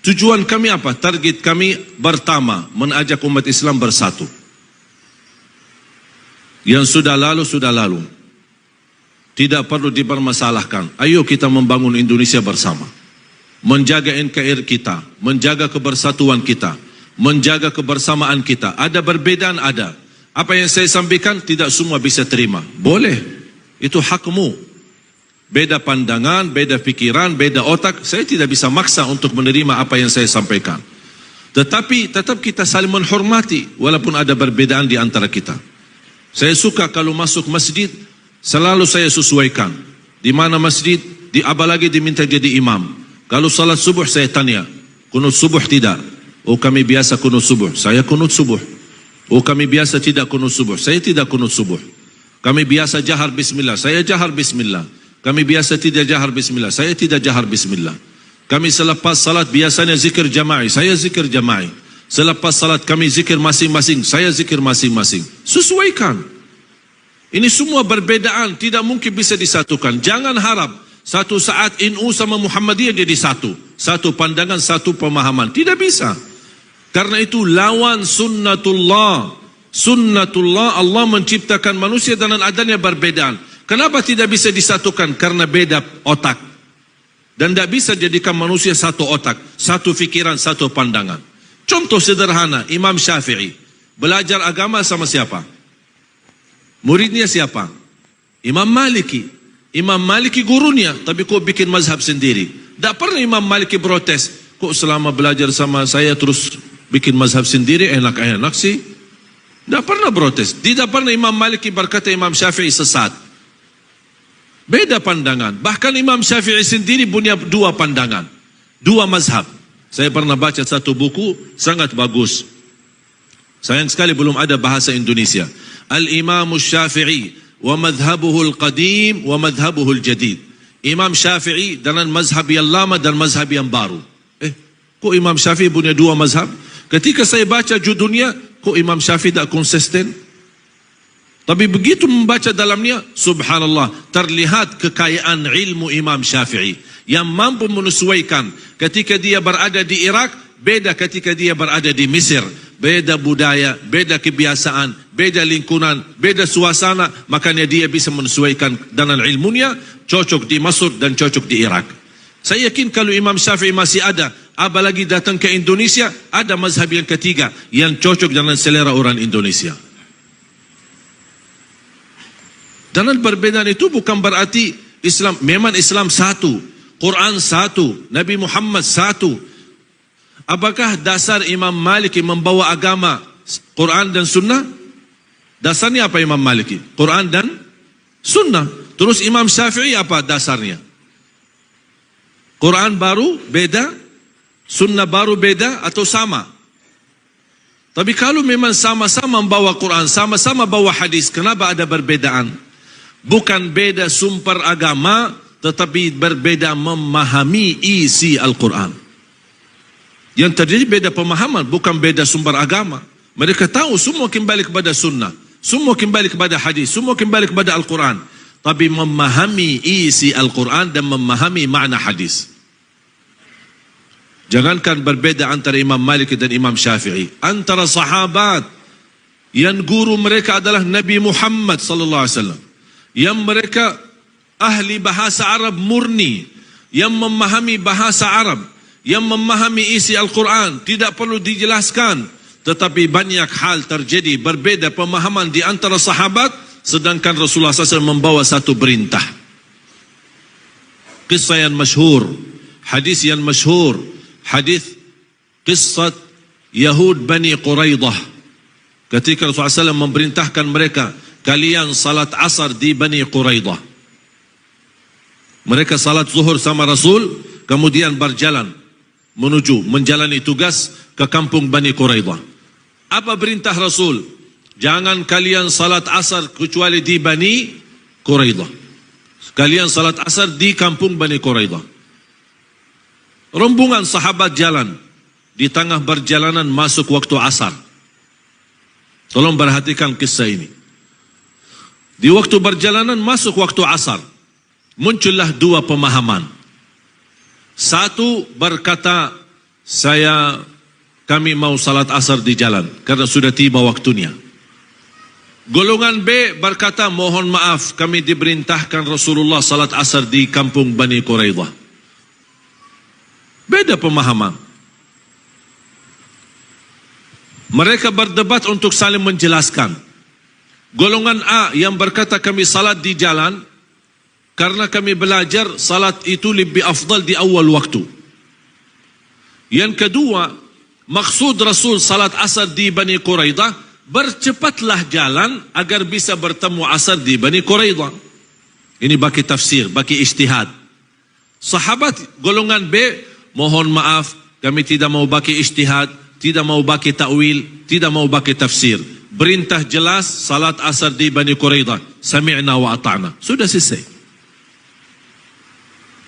Tujuan kami apa? Target kami pertama, mengajak umat Islam bersatu. Yang sudah lalu. Tidak perlu dipermasalahkan. Ayo kita membangun Indonesia bersama. Menjaga NKRI kita, menjaga kebersatuan kita, menjaga kebersamaan kita. Ada perbedaan, ada. Apa yang saya sampaikan tidak semua bisa terima. Boleh, itu hakmu. Beda pandangan, beda pikiran, beda otak. Saya tidak bisa maksa untuk menerima apa yang saya sampaikan. Tetapi tetap kita saling menghormati walaupun ada perbedaan di antara kita. Saya suka kalau masuk masjid, selalu saya sesuaikan. Di mana masjid, apalagi diminta jadi imam. Kalau salat subuh saya tanya, kunut subuh tidak? Oh kami biasa kunut subuh, saya kunut subuh. Oh kami biasa tidak kunut subuh, saya tidak kunut subuh. Kami biasa jahar bismillah, saya jahar bismillah. Kami biasa tidak jahar bismillah, saya tidak jahar bismillah. Kami selepas salat biasanya zikir jama'i, saya zikir jama'i. Selepas salat kami zikir masing-masing, saya zikir masing-masing. Sesuaikan. Ini semua perbedaan, tidak mungkin bisa disatukan. Jangan harap satu saat NU sama Muhammadiyah jadi satu. Satu pandangan, satu pemahaman. Tidak bisa. Karena itu lawan sunnatullah. Sunnatullah, Allah menciptakan manusia dengan adanya perbedaan. Kenapa tidak bisa disatukan? Karena beda otak. Dan tidak bisa jadikan manusia satu otak, satu fikiran, satu pandangan. Contoh sederhana, Imam Syafi'i belajar agama sama siapa? Muridnya siapa? Imam Maliki. Imam Maliki gurunya, tapi kok bikin mazhab sendiri? Tak pernah Imam Maliki protes. Kok selama belajar sama saya terus bikin mazhab sendiri, enak-enak sih? Tak pernah protes. Tidak pernah Imam Maliki berkata Imam Syafi'i sesat. Beda pandangan. Bahkan Imam Syafi'i sendiri punya dua pandangan, dua mazhab. Saya pernah baca satu buku, sangat bagus. Sayang sekali belum ada bahasa Indonesia. Al-Imam Syafi'i wa madhabuhul qadim wa madhabuhul jadid. Imam Syafi'i dengan mazhab yang lama dan mazhab yang baru. Kok Imam Syafi'i punya dua mazhab? Ketika saya baca judulnya, kok Imam Syafi'i tak konsisten? Tapi begitu membaca dalamnya, subhanallah, terlihat kekayaan ilmu Imam Syafi'i yang mampu menyesuaikan. Ketika dia berada di Irak, beda ketika dia berada di Mesir. Beda budaya, beda kebiasaan, beda lingkungan, beda suasana. Makanya dia bisa menyesuaikan dengan ilmunya, cocok di Mesir dan cocok di Irak. Saya yakin kalau Imam Syafi'i masih ada, apalagi datang ke Indonesia, ada mazhab yang ketiga yang cocok dengan selera orang Indonesia. Dan perbedaan itu bukan berarti Islam, memang Islam satu, Quran satu, Nabi Muhammad satu. Apakah dasar Imam Maliki membawa agama Quran dan Sunnah? Dasarnya apa Imam Maliki? Quran dan Sunnah. Terus Imam Syafi'i apa dasarnya? Quran baru beda, Sunnah baru beda atau sama? Tapi kalau memang sama-sama membawa Quran, sama-sama bawa hadis, kenapa ada perbedaan? Bukan beda sumber agama, tetapi berbeda memahami isi Al-Quran. Yang terjadi beda pemahaman, bukan beda sumber agama. Mereka tahu semua kembali kepada sunnah, semua kembali kepada hadis, semua kembali kepada Al-Quran. Tapi memahami isi Al-Quran dan memahami makna hadis. Jangankan berbeda antara Imam Malik dan Imam Syafi'i, antara sahabat yang guru mereka adalah Nabi Muhammad sallallahu alaihi wasallam, yang mereka ahli bahasa Arab murni, yang memahami bahasa Arab, yang memahami isi Al-Quran, tidak perlu dijelaskan. Tetapi banyak hal terjadi berbeda pemahaman di antara sahabat, sedangkan Rasulullah SAW membawa satu perintah. Kisah yang masyhur, hadis yang masyhur, hadis kisah Yahud Bani Quraidah. Ketika Rasulullah SAW memerintahkan mereka, kalian salat asar di Bani Quraidah. Mereka salat zuhur sama Rasul, kemudian berjalan menuju menjalani tugas ke kampung Bani Quraidah. Apa perintah Rasul? Jangan kalian salat asar kecuali di Bani Quraidah. Kalian salat asar di kampung Bani Quraidah. Rombongan sahabat jalan, di tengah perjalanan masuk waktu asar. Tolong perhatikan kisah ini. Di waktu perjalanan masuk waktu asar, muncullah dua pemahaman. Satu berkata, kami mau salat asar di jalan karena sudah tiba waktunya. Golongan B berkata, mohon maaf, kami diperintahkan Rasulullah salat asar di kampung Bani Quraidah. Beda pemahaman. Mereka berdebat untuk saling menjelaskan. Golongan A yang berkata kami salat di jalan karena kami belajar salat itu lebih afdal di awal waktu. Yang kedua, maksud Rasul salat asar di Bani Quraidah, bercepatlah jalan agar bisa bertemu asar di Bani Quraidah. Ini bagi tafsir, bagi ijtihad. Sahabat golongan B, mohon maaf, kami tidak mau bagi ijtihad, tidak mau bagi ta'wil, tidak mau bagi tafsir. Perintah jelas, salat asar di Bani Quraidah. Sami'na wa ata'na. Sudah selesai.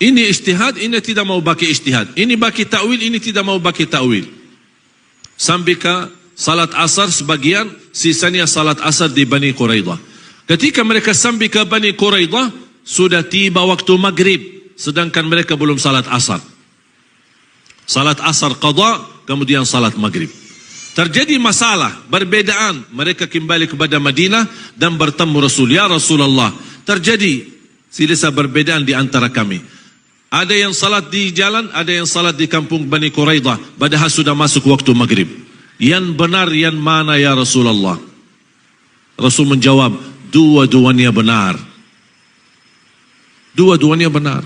Ini ijtihad, ini tidak mau bagi ijtihad. Ini bagi ta'wil, ini tidak mau bagi ta'wil. Sambika salat asar sebagian, sisanya salat asar di Bani Quraidah. Ketika mereka sampai ke Bani Quraidah, sudah tiba waktu maghrib, sedangkan mereka belum salat asar. Salat asar qada, kemudian salat maghrib. Terjadi masalah, perbedaan. Mereka kembali kepada Madinah dan bertemu Rasul. Ya Rasulullah, terjadi silsilah perbedaan di antara kami. Ada yang salat di jalan, ada yang salat di kampung Bani Quraidah, padahal sudah masuk waktu maghrib. Yang benar yang mana ya Rasulullah? Rasul menjawab, dua-duanya benar. Dua-duanya benar.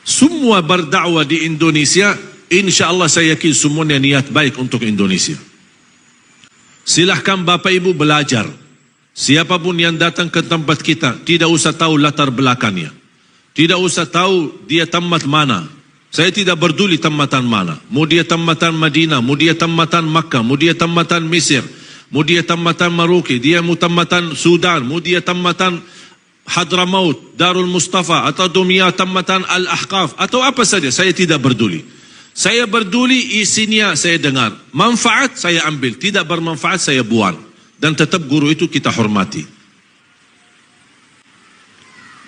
Semua berdakwah di Indonesia, insya-Allah saya yakin semuanya niat baik untuk Indonesia. Silahkan Bapak Ibu belajar. Siapapun yang datang ke tempat kita, tidak usah tahu latar belakangnya. Tidak usah tahu dia tamat mana. Saya tidak peduli tamatan mana. Mau dia tamatan Madinah, mau dia tamatan Makkah, mau dia tamatan Mesir, mau dia tamatan Maroke, dia mau tamatan Sudan, mau dia tamatan Hadramaut, Darul Mustafa, atau Dumia tamatan Al-Ahqaf, atau apa saja, saya tidak peduli. Saya peduli isinya saya dengar. Manfaat saya ambil, tidak bermanfaat saya buang. Dan tetap guru itu kita hormati.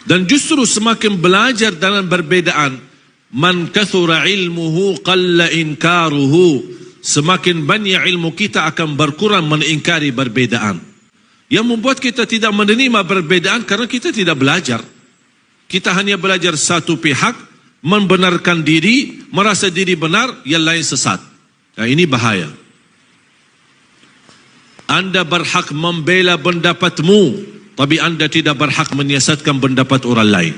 Dan justru semakin belajar dalam perbedaan, man kathura ilmuhu qalla inkaruhu. Semakin banyak ilmu kita akan berkurang mengingkari perbedaan. Yang membuat kita tidak menerima perbedaan karena kita tidak belajar. Kita hanya belajar satu pihak, membenarkan diri, merasa diri benar, yang lain sesat. Nah, ini bahaya. Anda berhak membela pendapatmu, tapi Anda tidak berhak menyiasatkan pendapat orang lain.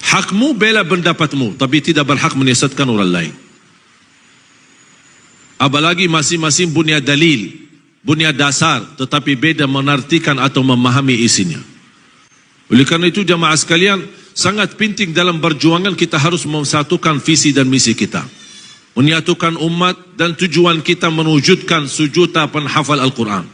Hakmu bela pendapatmu, tapi tidak berhak menyiasatkan orang lain. Apalagi masing-masing punya dalil, punya dasar, tetapi beda menartikan atau memahami isinya. Oleh karena itu jamaah sekalian, sangat penting dalam perjuangan kita harus memsatukan visi dan misi kita. Menyatukan umat dan tujuan kita mewujudkan sejuta penghafal Al-Quran.